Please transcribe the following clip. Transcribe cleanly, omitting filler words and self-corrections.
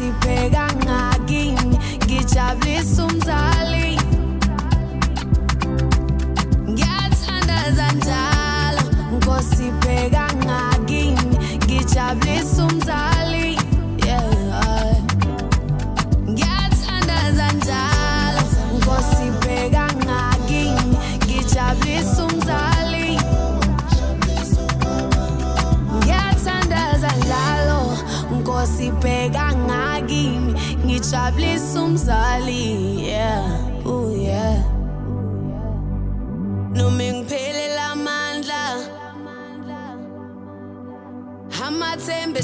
Nkosi pheka ngakini ngijabulisa umzali ngiyathandaza njalo Nkosi pheka ngakini ngijabulisa umzali ngiyathandaza njalo Nkosi pheka ngakini ngijabulisa umzali ngiyathandaza njalo Nkosi pheka ngakini ngijabulisa umzali ooh yeah noma ngiphelela amandla amathemba